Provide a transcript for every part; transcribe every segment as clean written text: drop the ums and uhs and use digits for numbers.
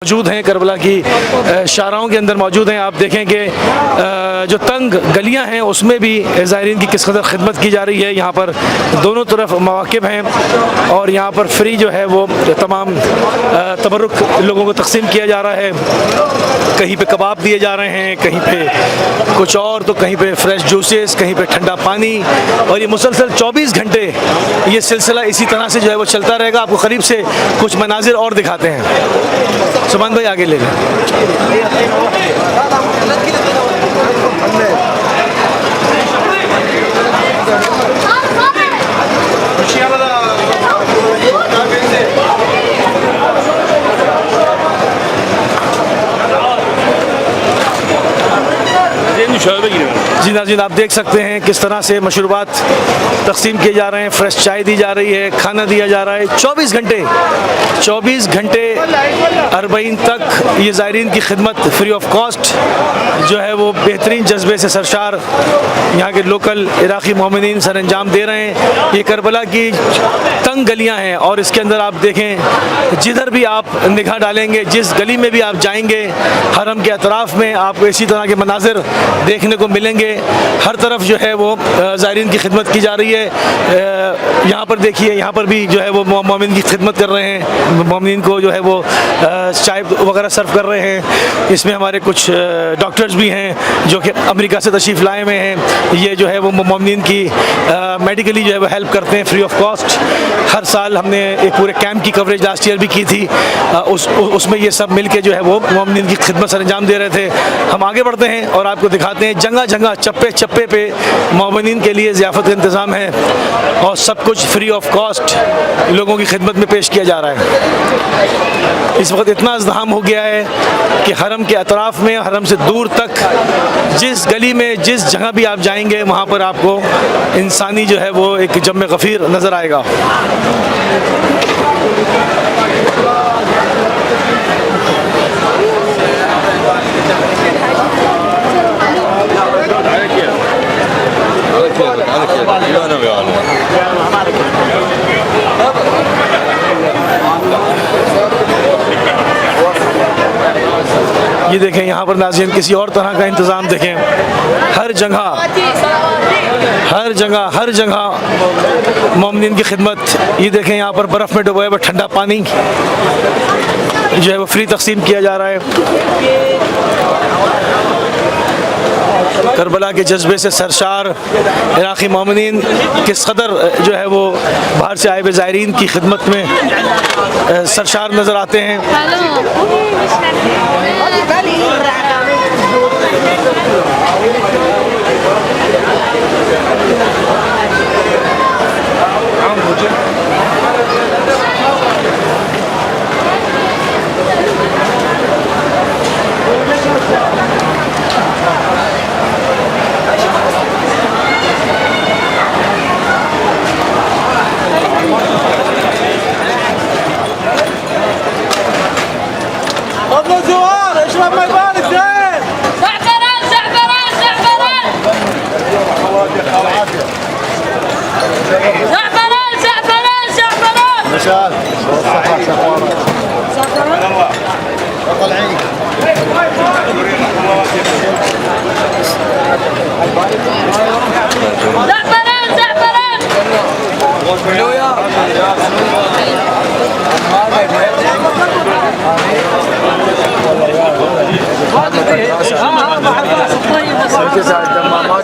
मौजूद हैं, करबला की शाहराहों के अंदर मौजूद हैं। आप देखें कि जो तंग गलियां हैं उसमें भी ज़ायरीन की किस कदर खिदमत की जा रही है। यहाँ पर दोनों तरफ मवाक़िब हैं और यहाँ पर फ्री जो है वो तमाम तबरुक लोगों को तकसीम किया जा रहा है। कहीं पे कबाब दिए जा रहे हैं, कहीं पे कुछ और, तो कहीं पे फ्रेश जूसेस, कहीं पे ठंडा पानी, और ये मुसलसल 24 घंटे ये सिलसिला इसी तरह से जो है वो चलता रहेगा। आपको करीब से कुछ मनाजिर और दिखाते हैं। सुभान भाई आगे ले लें। जी नाज़रीन, आप देख सकते हैं किस तरह से मशरूबात तकसीम किए जा रहे हैं, फ्रेश चाय दी जा रही है, खाना दिया जा रहा है। 24 घंटे अरबईन तक ये ज़ायरीन की खिदमत फ्री ऑफ कॉस्ट जो है वो बेहतरीन जज्बे से सरशार यहाँ के लोकल इराक़ी मोमिनीन सर अंजाम दे रहे हैं। ये करबला की तंग गलियाँ हैं और इसके अंदर आप देखें, जिधर भी आप निगाह डालेंगे, जिस गली में भी आप जाएंगे, हरम के अतराफ़ में आपको इसी तरह के मनाजिर देखने को मिलेंगे। हर तरफ जो है वो ज़ायरीन की खिदमत की जा रही है। यहाँ पर देखिए, यहाँ पर भी जो है वो मोमिन की खिदमत कर रहे हैं, मोमिन को जो है वो चाय वगैरह सर्व कर रहे हैं। इसमें हमारे कुछ डॉक्टर्स भी हैं जो कि अमेरिका से तशरीफ़ लाए हुए हैं। ये जो है वो मोमिन की मेडिकली जो है वो हेल्प करते हैं फ्री ऑफ कॉस्ट। हर साल हमने एक पूरे कैंप की कवरेज लास्ट ईयर भी की थी, उसमें ये सब मिल के जो है वो मोमिन की खिदमत सर अंजाम दे रहे थे। हम आगे बढ़ते हैं और आपको दिखाते हैं जगह जगह चप्पे चप्पे पे मोमिनीन के लिए ज़ियाफ़त का इंतज़ाम है और सब कुछ फ्री ऑफ कॉस्ट लोगों की खिदमत में पेश किया जा रहा है। इस वक्त इतना इज़्दिहाम हो गया है कि हरम के अतराफ़ में, हरम से दूर तक, जिस गली में, जिस जगह भी आप जाएंगे, वहाँ पर आपको इंसानी जो है वो एक जम गफ़ीर नज़र आएगा। ये देखें, यहाँ पर नाज़रीन किसी और तरह का इंतज़ाम देखें। हर जगह मोमिनीन की खिदमत। ये देखें, यहाँ पर बर्फ़ में डुबोया हुआ ठंडा पानी जो है वो फ्री तकसीम किया जा रहा है। करबला के जज्बे से सरशार इराक़ी मोमिनीन किस कदर जो है वो बाहर से आए हुए ज़ायरीन की खिदमत में सरशार नज़र आते हैं।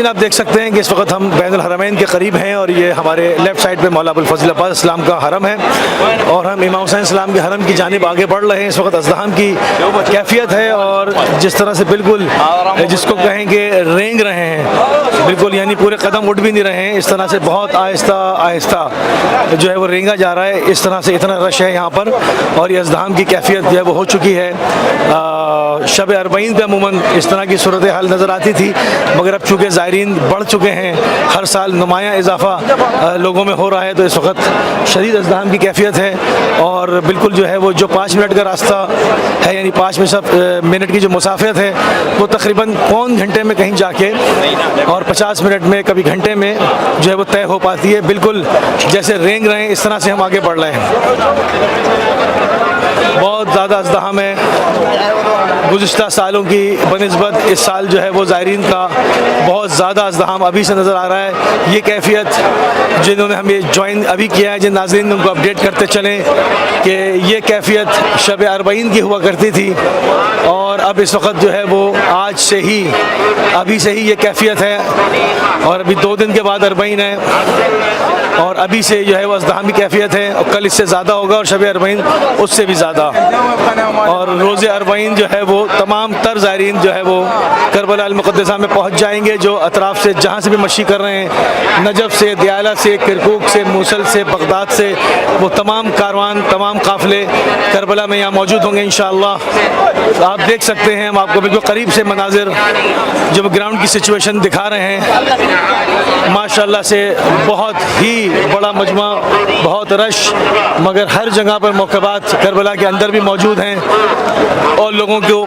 नाज़रीन आप देख सकते हैं कि इस वक्त हम बैनुल हरमैन के करीब हैं और ये हमारे लेफ़्ट साइड पे मौला अबुल फज़ल अब्बास इस्लाम का हरम है और हम इमाम हुसैन इस्लाम के हरम की जानिब आगे बढ़ रहे हैं। इस वक्त अज़दहाम की कैफियत है और जिस तरह से बिल्कुल जिसको कहेंगे रेंग रहे हैं, बिल्कुल यानी पूरे कदम उठ भी नहीं रहे हैं, इस तरह से बहुत आहिस्ता आहिस्ता जो है वो रेंगा जा रहा है। इस तरह से इतना रश है यहाँ पर और ये अज़दहाम की कैफियत जो है वो हो चुकी है। शब अरबईन पे अमूमन इस तरह की सूरत हाल नज़र आती थी, मगर अब चूँकि ज़ायरीन बढ़ चुके हैं, हर साल नुमायाँ इजाफा लोगों में हो रहा है, तो इस वक्त शदीद अज़दहाम की कैफियत है और बिल्कुल जो है वो जो 5 मिनट का रास्ता है, यानी 5 मिनट की जो मुसाफियत है वो तकरीबन पौन घंटे में कहीं जाके और 50 मिनट में कभी घंटे में जो है वो तय हो पाती है। बिल्कुल जैसे रेंग रहे हैं इस तरह से हम आगे बढ़ रहे हैं। बहुत ज़्यादा अज़दहाम है गुज़िश्ता सालों की बनिस्बत इस साल जो है वो ज़ायरीन का बहुत ज़्यादा अज़दहाम अभी से नज़र आ रहा है। ये कैफियत जिन्होंने हमें ज्वाइन अभी किया है, जिन नाज़रीन उनको अपडेट करते चलें कि ये कैफियत शब अरबईन की हुआ करती थी और अब इस वक्त जो है वो आज से ही अभी से ही ये कैफियत है और अभी 2 दिन के बाद अरबईन है और अभी से जो है वो अज़दहाम की कैफियत है और कल इससे ज़्यादा होगा और शब अरबईन उससे भी ज़्यादा। और रोज़े अरबईन जो है वो तमाम तर ज़ायरीन जो है वो करबला अल मुक़द्दसा में पहुँच जाएंगे, जो अतराफ़ से जहाँ से भी मशी कर रहे हैं, नजफ़ से, दियाला से, किरकुक से, मूसल से, बगदाद से, वो तमाम कारवान तमाम काफ़िले करबला में यहाँ मौजूद होंगे इंशाअल्लाह। आप देख सकते हैं, हम आपको बिल्कुल करीब से मनाजिर जब ग्राउंड की सिचुएशन दिखा रहे हैं। माशाअल्लाह से बहुत ही बड़ा मजमा, बहुत रश, मगर हर जगह पर मौक़बात करबला के अंदर भी मौजूद हैं और लोगों को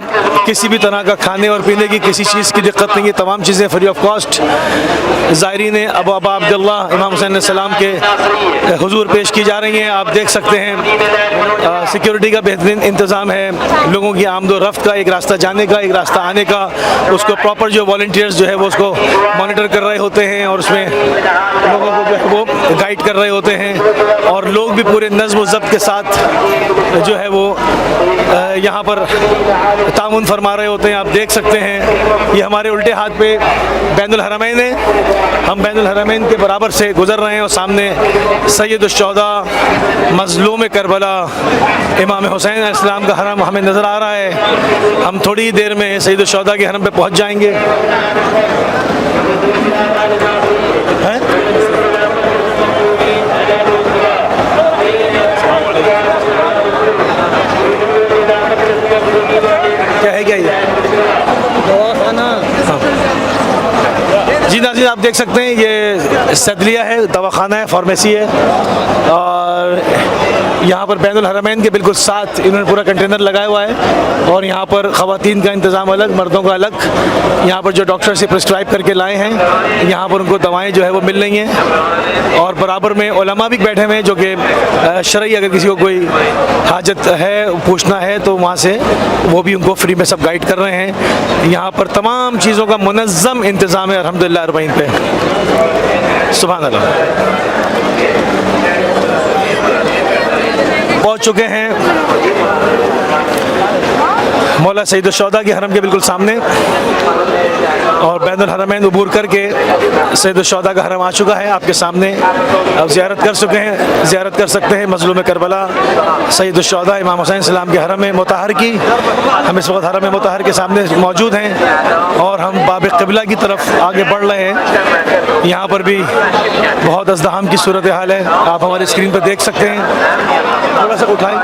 किसी भी तरह का खाने और पीने की किसी चीज़ की दिक्कत नहीं है। तमाम चीज़ें फ्री ऑफ कॉस्ट ज़ायरीन अबू अब्दुल्ला इमाम हुसैन सलाम के हुजूर पेश की जा रही हैं। आप देख सकते हैं सिक्योरिटी का बेहतरीन इंतज़ाम है, लोगों की आमदो रफ्त का एक रास्ता जाने का, एक रास्ता आने का, उसको प्रॉपर जो वॉलंटियर्स जो है वो उसको मॉनिटर कर रहे होते हैं और उसमें लोगों को जो है वो गाइड कर रहे होते हैं और लोग भी पूरे नज़्म व ज़ब्त के साथ जो है वो यहाँ पर ताउन फरमा रहे होते हैं। आप देख सकते हैं ये हमारे उल्टे हाथ पे बैनुल हरमैन है, हम बैनुल हरमैन के बराबर से गुज़र रहे हैं और सामने सैयदुश्शुहदा मज़लूम करबला इमाम हुसैन इस्लाम का हरम हमें नज़र आ रहा है। हम थोड़ी देर में सैयदुश्शुहदा के हरम पे पहुँच जाएंगे। क्या है, क्या ये दवाखाना? जी नाज़रीन आप देख सकते हैं ये सदलिया है, दवाखाना है, फार्मेसी है और यहाँ पर बैनुल हरमैन के बिल्कुल साथ इन्होंने पूरा कंटेनर लगाया हुआ है और यहाँ पर ख़वातीन का इंतज़ाम अलग, मर्दों का अलग। यहाँ पर जो डॉक्टर से प्रिस्क्राइब करके लाए हैं, यहाँ पर उनको दवाएं जो है वो मिल रही हैं और बराबर में उलमा भी बैठे हुए हैं जो कि शरई अगर किसी को कोई हाजत है, पूछना है तो वहाँ से वो भी उनको फ्री में सब गाइड कर रहे हैं। यहाँ पर तमाम चीज़ों का मुनज़्ज़म इंतज़ाम है अल्हम्दुलिल्लाह अरबईन पे। सुभान अल्लाह। पहुँच चुके हैं मौला सैयदुश्शुहदा के हरम के बिल्कुल सामने और बैनुल हरमैन अबूर करके सैयदुश्शुहदा का हरम आ चुका है आपके सामने। अब ज़ियारत कर चुके हैं, ज़ियारत कर सकते हैं मज़लूम करबला सैयदुश्शुहदा इमाम हुसैन सलाम के हरम मुतहर की। हम इस वक्त हरम मुतहर के सामने मौजूद हैं और हम बाब क़िबला की तरफ आगे बढ़ रहे हैं। यहाँ पर भी बहुत अज़दहाम की सूरत हाल है, आप हमारी स्क्रीन पर देख सकते हैं। थोड़ा सा उठाएँ।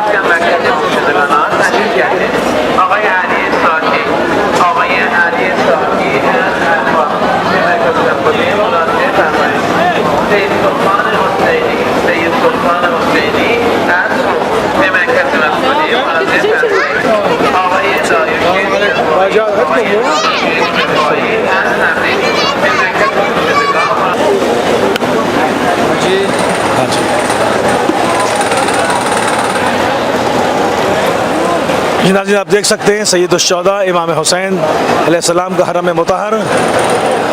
जी नाज़रीन आप देख सकते हैं सैयदुश्शुहदा इमाम हुसैन अलैहिस्सलाम का हरम मुतहर।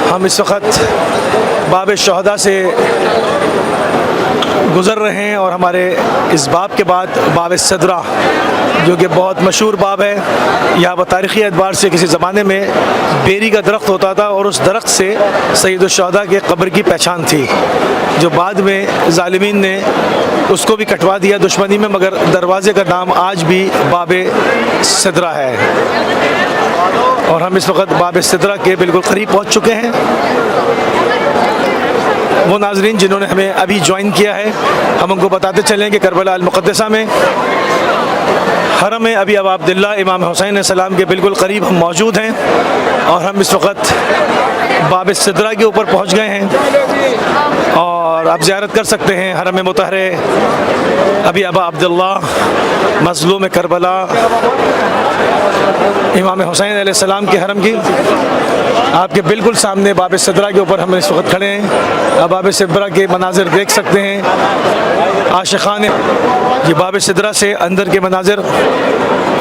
हम इस वक्त बाब शुहदा से गुज़र रहे हैं और हमारे इस बाब के बाद बाब सदरा, जो कि बहुत मशहूर बाब है। यहाँ पर तारीख़ी एतबार से किसी ज़माने में बेरी का दरख्त होता था और उस दरख्त से सैयदुश्शुहदा के कब्र की पहचान थी, जो बाद में ज़ालिमीन ने उसको भी कटवा दिया दुश्मनी में, मगर दरवाज़े का नाम आज भी बाब सदरा है। और हम इस वक्त बाब सदरा के बिल्कुल करीब पहुँच चुके हैं। वो नाज़रीन जिन्होंने हमें अभी ज्वाइन किया है, हम उनको बताते चलें कि करबला अल मुक़द्दसा में हरम अबी अब्दुल्लाह इमाम हुसैन सलाम के बिल्कुल करीब हम मौजूद हैं और हम इस वक्त बाब सदरा के ऊपर पहुंच गए हैं और आप ज़ियारत कर सकते हैं हरम मुतहरे अबी अब्दुल्लाह मज़लूम करबला इमाम हुसैन अलैहिस्सलाम के हरम की। आपके बिल्कुल सामने बाब सदरा के ऊपर हम इस वक्त खड़े हैं। अब बाब सदरा के मनाजिर देख सकते हैं। आशिक़ान ये बाब सदरा से अंदर के मनाजिर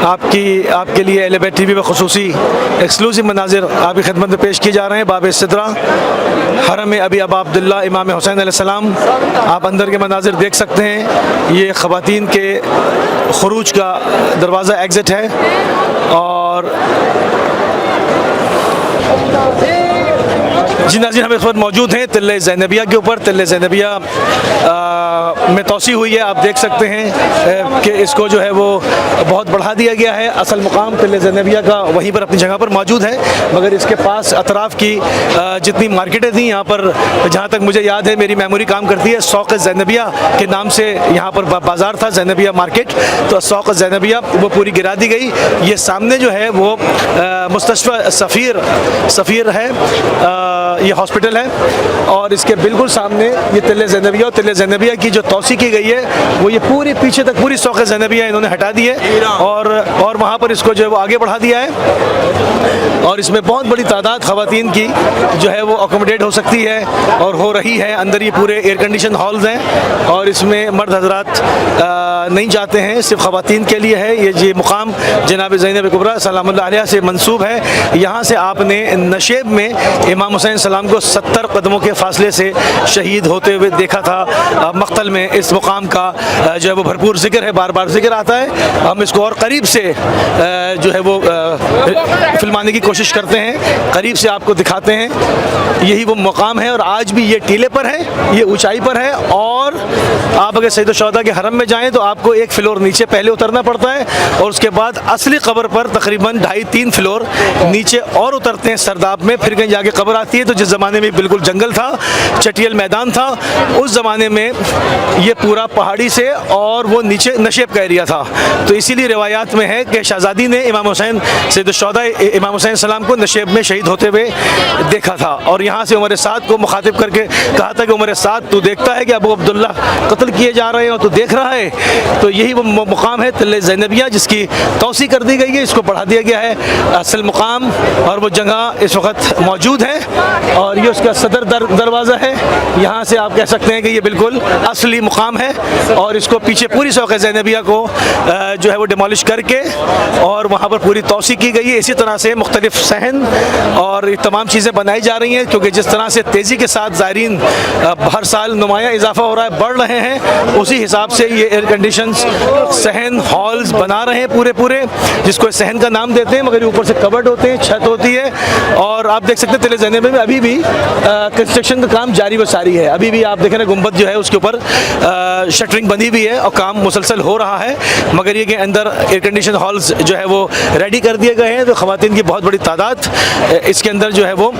आपके लिए एलेबेट टीवी में ख़ुसूसी एक्सक्लूसिव मनाजिर आपकी खिदमत में पेश किए जा रहे हैं। बाब सदरा हरम अबी अब्दुल्लाह इमाम हुसैन अलैहिस्सलाम, आप अंदर के मनाजिर देख सकते हैं। ये ख़वातीन के खुरूज का दरवाज़ा एग्ज़िट है और जी नाज़रीन, हम इस वक्त मौजूद हैं तिल्ले ज़ैनबिया के ऊपर। तिल्ले ज़ैनबिया में तोसी हुई है। आप देख सकते हैं कि इसको जो है वो बहुत बढ़ा दिया गया है। असल मुकाम तिल्ले ज़ैनबिया का वहीं पर अपनी जगह पर मौजूद है, मगर इसके पास अतराफ़ की जितनी मार्केटें थी यहाँ पर, जहाँ तक मुझे याद है मेरी मेमोरी काम करती है, सौक़ ज़ैनबिया के नाम से यहाँ पर बाज़ार था, ज़ैनबिया मार्केट। तो सौक़ ज़ैनबिया वो पूरी गिरा दी गई। ये सामने जो है वो मुस्तशफ़ा सफ़ीर है, ये हॉस्पिटल है और इसके बिल्कुल सामने ये तिल्ले ज़ैनबिया। और तिल्ले ज़ैनबिया की जो तोसी की गई है वो ये पूरी पीछे तक पूरी सौक़ ज़ैनबिया इन्होंने हटा दी है और वहाँ पर इसको जो है वो आगे बढ़ा दिया है और इसमें बहुत बड़ी तादाद ख़वातीन की जो है वो अकोमोडेट हो सकती है और हो रही है। अंदर ये पूरे एयर कंडीशन हॉल्स हैं और इसमें मर्द हज़रात नहीं जाते हैं, सिर्फ ख़वातीन के लिए है। ये मुकाम जनाब ज़ैनब कुबरा सलामुल्लाह अलैहा से मंसूब है। यहाँ से आपने नशेब में इमाम हुसैन सलाम को 70 कदमों के फासले से शहीद होते हुए देखा था। मक़तल में इस मुकाम का जो है वो भरपूर जिक्र है, बार बार जिक्र आता है। हम इसको और करीब से जो है वो फिल्माने की कोशिश करते हैं, करीब से आपको दिखाते हैं। यही वो मुकाम है और आज भी ये टीले पर है, ये ऊंचाई पर है। और आप अगर सैयदुश्शुहदा के हरम में जाएँ तो आपको एक फ्लोर नीचे पहले उतरना पड़ता है और उसके बाद असली कब्र पर तकरीबन 2.5-3 फ्लोर नीचे और उतरते हैं सरदाब में, फिर कहीं जाके कब्र आती है। तो जिस ज़माने में बिल्कुल जंगल था, चटियल मैदान था, उस ज़माने में ये पूरा पहाड़ी से और वो नीचे नशेब का एरिया था। तो इसीलिए रिवायात में है कि शहज़ादी ने इमाम हुसैन सैयदुश्शुहदा इमाम हुसैन सलाम को नशेब में शहीद होते हुए देखा था। और यहाँ से उमर साद को मुखातिब करके कहा था कि उमर साद, तू देखता है कि अबू अब्दुल्ला कत्ल किए जा रहे हैं और तू देख रहा है। तो यही वो मुकाम है तिल्ले ज़ैनबिया, जिसकी तौसी कर दी गई है, इसको बढ़ा दिया गया है। असल मुकाम और वो जगह इस वक्त मौजूद है और ये उसका सदर दरवाज़ा है। यहाँ से आप कह सकते हैं कि ये बिल्कुल असली मुकाम है और इसको पीछे पूरी सौक़ ज़ैनबिया को जो है वो डिमोलिश करके और वहाँ पर पूरी तौसी की गई है। इसी तरह से मुख्तलिफ सहन और ये तमाम चीज़ें बनाई जा रही हैं, क्योंकि जिस तरह से तेज़ी के साथ ज़ायरीन हर साल नुमाया इजाफा हो रहा है, बढ़ रहे हैं, उसी हिसाब से ये एयर कंडीशंस सहन हॉल्स बना रहे हैं पूरे, जिसको सहन का नाम देते हैं, मगर ये ऊपर से कवर्ड होते हैं, छत होती है। और आप देख सकते हैं तिल्ले ज़ैनबिया में अभी भी कंस्ट्रक्शन का काम जारी व सारी है। अभी भी आप देखें ना, गुंबद जो है उसके ऊपर शटरिंग बंधी हुई है और काम मुसलसल हो रहा है। मगर ये कि अंदर एयर कंडीशन हॉल्स जो है वो रेडी कर दिए गए हैं, तो ख़वातीन की बहुत बड़ी तादाद इसके अंदर जो है वो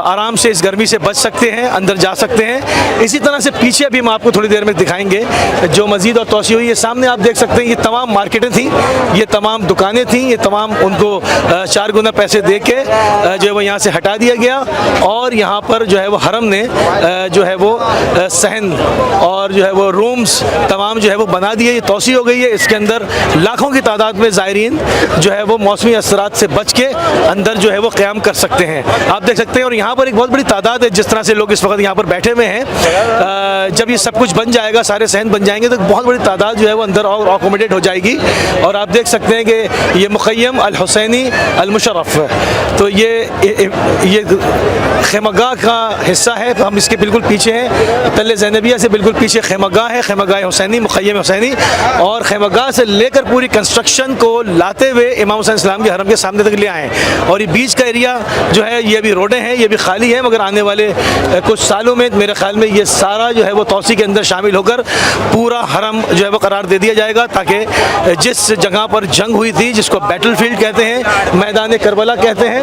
आराम से इस गर्मी से बच सकते हैं, अंदर जा सकते हैं। इसी तरह से पीछे भी हम आपको थोड़ी देर में दिखाएंगे जो मज़ीद और तोसी हुई है। सामने आप देख सकते हैं ये तमाम मार्केटें थी, ये तमाम दुकानें थी, ये तमाम उनको 4 गुना पैसे दे के जो है वो यहाँ से हटा दिया गया और यहाँ पर जो है वो हरम ने जो है वो सहन और जो है वो रूम्स तमाम जो है वो बना दिए। ये तोसी हो गई है, इसके अंदर लाखों की तादाद में ज़ायरीन जो है वो मौसमी असरात से बच के अंदर जो है वो क़याम कर सकते हैं, आप देख सकते हैं। और यहाँ पर एक बहुत बड़ी तादाद है, जिस तरह से लोग इस वक्त यहाँ पर बैठे हुए हैं। जब ये सब कुछ बन जाएगा, सारे सहन बन जाएंगे, तो बहुत बड़ी तादाद जो है वो अंदर और अकोमोडेट हो जाएगी। और आप देख सकते हैं कि ये मुक़य्यम अल हुसैनी अल मुशर्रफ, तो ये खैमगाह का हिस्सा है, हम इसके बिल्कुल पीछे हैं। तल्ले ज़ैनबिया से बिल्कुल पीछे खैमगाह है, खैमगाह हुसैनी, मुखय्यम हुसैनी, और खैमगाह से लेकर पूरी कंस्ट्रक्शन को लाते हुए इमाम हुसैन इस्लाम के हरम के सामने तक ले आए हैं। और ये बीच का एरिया जो है ये भी रोडें हैं, ये भी खाली है, मगर आने वाले कुछ सालों में मेरे ख्याल में ये सारा जो है वो तौसी के अंदर शामिल होकर पूरा हरम जो है वो करार दे दिया जाएगा, ताकि जिस जगह पर जंग हुई थी, जिसको बैटल फील्ड कहते हैं, मैदान करबला कहते हैं,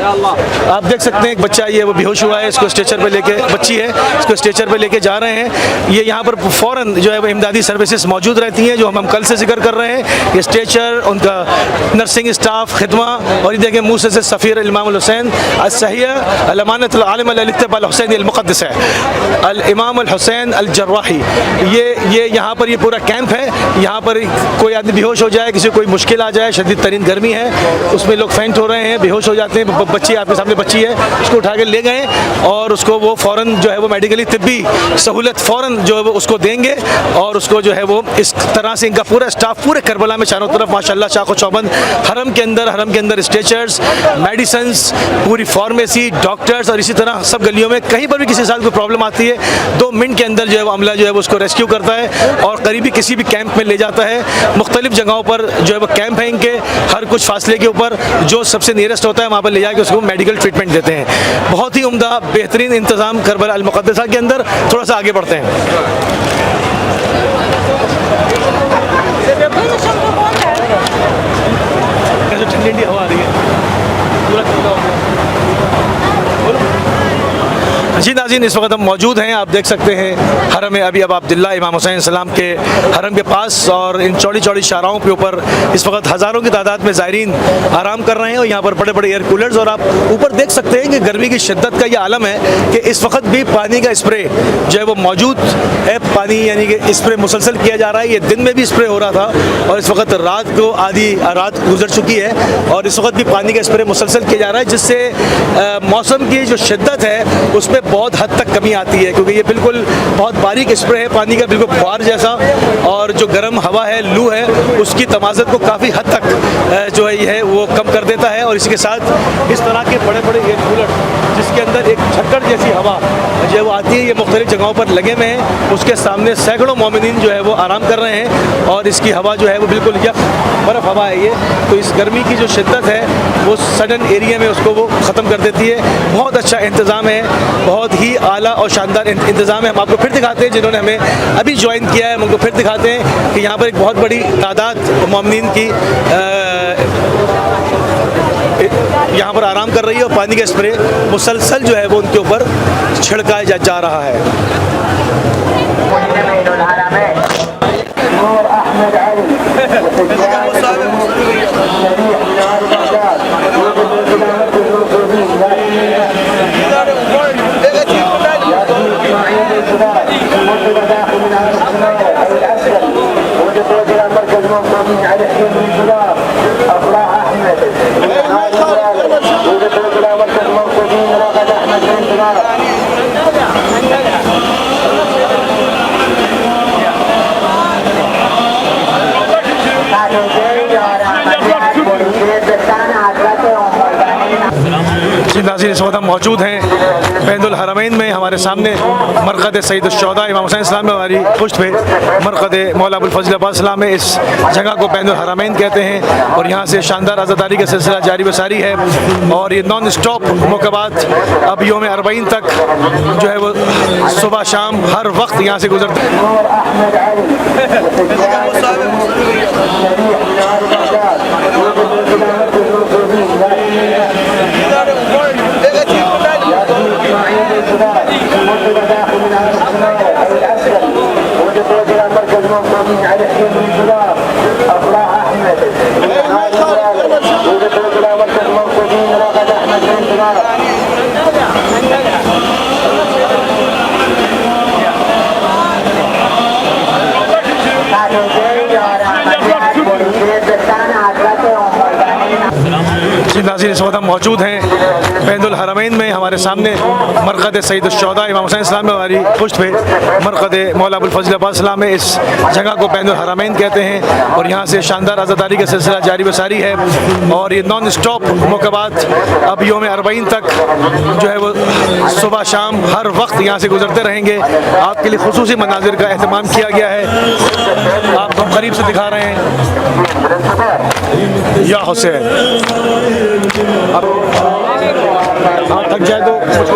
आप देख सकते हैं एक बच्चा ये वो बेहोश हुआ है, इसको स्ट्रेचर पे लेके, बच्ची है, इसको स्ट्रेचर पे लेके जा रहे हैं। ये यहाँ पर फ़ौरन जो है वो इमदादी सर्विसेज मौजूद रहती हैं, जो हम कल से जिक्र कर रहे हैं। ये स्ट्रेचर, उनका नर्सिंग स्टाफ, खिदमा, और ये देखें मूसा से सफ़ीर इमाम हुसैन असहिया अलमानत आलम अल हुसैन अलमुक़द्दस है अल इमाम अल हुसैन अल जर्राही। ये यहाँ पर ये पूरा कैंप है। यहाँ पर कोई आदमी बेहोश हो जाए, किसी को कोई मुश्किल आ जाए, शदीद तरीन गर्मी है, उसमें लोग फेंट हो रहे हैं, बेहोश हो जाते हैं। बच्ची आपके सामने बच्ची है, उसको उठा के ले गए और उसको वो फ़ौरन जो है वो मेडिकली तिब्बी सहूलत फ़ौरन जो है वो उसको देंगे, और उसको जो है वो इस तरह से इनका पूरा स्टाफ पूरे करबला में चारों तरफ माशाल्लाह चाको चौबंद, हरम के अंदर स्ट्रेचर्स, मेडिसिन्स, पूरी फार्मेसी, डॉक्टर्स, और इसी तरह सब गलियों में कहीं पर भी किसी साथ कोई प्रॉब्लम आती है 2 मिनट के अंदर जो है वो अमला जो है वो उसको रेस्क्यू करता है और करीबी किसी भी कैंप में ले जाता है। मुख्तलिफ जगहों पर जो है वो कैंप है इनके, हर कुछ फासले के ऊपर जो सबसे नियरेस्ट होता है वहाँ पर ले जाकर उसको मेडिकल ट्रीटमेंट देते हैं। बहुत ही उम्दा बेहतरीन इंतज़ाम करबला अल मुक़द्दसा के अंदर। थोड़ा सा आगे बढ़ते हैं। ठंडी ठंडी हवा आ रही है, पूरा ठंडा हो गया। जी नाज़रीन, इस वक्त हम मौजूद हैं, आप देख सकते हैं हरम अबी अब्दुल्लाह इमाम हुसैन सलाम के हरम के पास, और इन चौड़ी चौड़ी शाहराहों के ऊपर इस वक्त हज़ारों की तादाद में ज़ायरीन आराम कर रहे हैं। और यहाँ पर बड़े बड़े एयर कूलर्स, और आप ऊपर देख सकते हैं कि गर्मी की शिद्दत का ये आलम है कि इस वक्त भी पानी का स्प्रे जो है वो मौजूद है। पानी यानी कि स्प्रे मुसलसल किया जा रहा है। ये दिन में भी स्प्रे हो रहा था और इस वक्त रात को आधी रात गुजर चुकी है और इस वक्त भी पानी का स्प्रे मुसलसल किया जा रहा है, जिससे मौसम की जो शिद्दत है उस पर बहुत हद तक कमी आती है, क्योंकि ये बिल्कुल बहुत बारीक स्प्रे है पानी का, बिल्कुल फुहार जैसा, और जो गर्म हवा है, लू है, उसकी तमाज़त को काफ़ी हद तक जो है ये है वो कम कर देता है। और इसके साथ इस तरह के बड़े बड़े एयर कूलर जिसके अंदर एक झक्कड़ जैसी हवा जो है वो आती है, ये मुख्तलिफ जगहों पर लगे हुए हैं। उसके सामने सैकड़ों मोमिनीन जो है वो आराम कर रहे हैं और इसकी हवा जो है वो बिल्कुल यक बर्फ़ हवा है ये, तो इस गर्मी की जो शिद्दत है वो सडन एरिया में उसको वो ख़त्म कर देती है। बहुत अच्छा इंतज़ाम है, बहुत ही आला और शानदार इंतज़ाम है। हम आपको फिर दिखाते हैं, जिन्होंने हमें अभी ज्वाइन किया है, हम उनको फिर दिखाते हैं कि यहाँ पर एक बहुत बड़ी तादाद मोमिनीन की यहाँ पर आराम कर रही है और पानी का स्प्रे मुसलसल जो है वो उनके ऊपर छिड़काया जा रहा है। नाज़रीन, इस वक्त हम मौजूद हैं बैनुल हरमैन में। हमारे सामने मरकद सईद शुहदा इमाम हुसैन इस्लाम में, हमारी पुश्त पे मरकद मौला अबुल फज़ल अब्बास इस्लाम में। इस जगह को बैनुल हरमैन कहते हैं और यहाँ से शानदार आज़ादारी का सिलसिला जारी वसारी है और ये नॉन स्टॉप मुक़ाबात अब योम अरबईन तक जो है वो सुबह शाम हर वक्त यहाँ से गुजरते हैं। नाज़रीन इस वक्त हम मौजूद हैं बैतुल हरमैन में। हमारे सामने मरकद सैयद शुहदा इमाम हुसैन सलाम में हमारी पुश्त पे मरकद मौला अबुल फज़ल अब्बास सलाम है। इस जगह को बैतुल हरमैन कहते हैं और यहाँ से शानदार आज़ादारी का सिलसिला जारी बसारी है और ये नॉन स्टॉप मुक़ाबात अब यौम अरबईन तक जो है वो सुबह शाम हर वक्त यहाँ से गुजरते रहेंगे। आपके लिए खुसूसी मनाजिर का एहतमाम किया गया है, आपको हम करीब से दिखा रहे हैं। या हुसैन अब हाँ थक जाए तो मुझको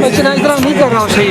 लेकिन इतना नहीं कर रहा हूँ सही